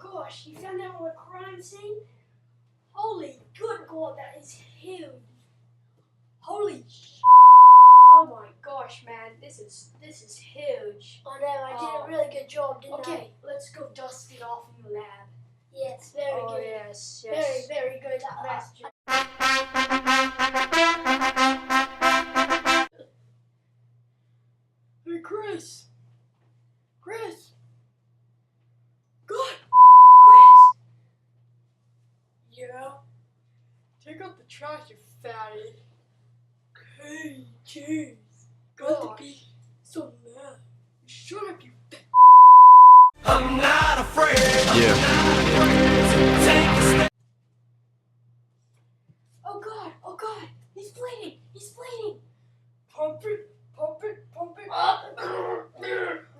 gosh, you found out on a crime scene? Holy good God, that is huge. Holy oh my gosh, man, this is huge. I know, I did a really good job, didn't I? Okay, let's go dust it off in the lab. Yes, very good. Yes. Very, very good. Nice job. Hey, Chris. Chris. God. Chris. Yeah. Take out the trash, you fatty. Hey, jeez. Got to be so mad. Shut up, you fat. I'm not afraid. Yeah. Oh God, he's bleeding. Pump it.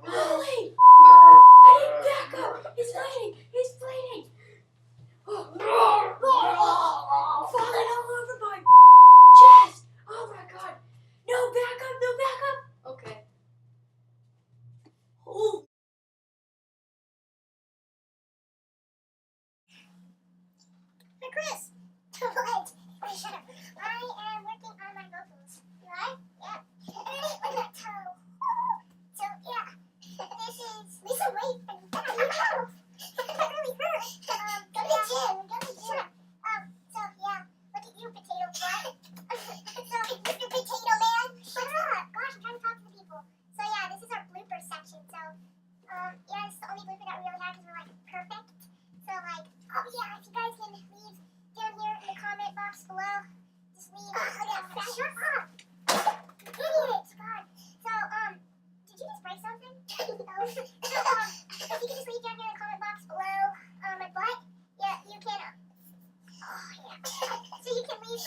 Holy! I need backup. He's bleeding. Oh, falling all over my chest. Oh my God. No backup. Okay. Oh. Hey, Chris! What? Wait, shut up. I am working on my vocals. You are? Yeah. Look at that toe. So, yeah. This is Lisa Wade and that really hurt. Go to the gym. Shut up. So, yeah. Look at you, potato butt. So, Mr. Potato Man. Shut up. Gosh, I'm trying to talk to the people. So, yeah, this is our blooper section. So, yeah, this is the only blooper that we really have because we're, like, perfect. So, like, oh, yeah, if you guys can leave down here in the comment box below. Just leave. Shut up! Idiot! God. So, did you just break something? No. So, if you can just leave down here in the comment box below, my butt, yeah, you can, oh, yeah. So you can leave,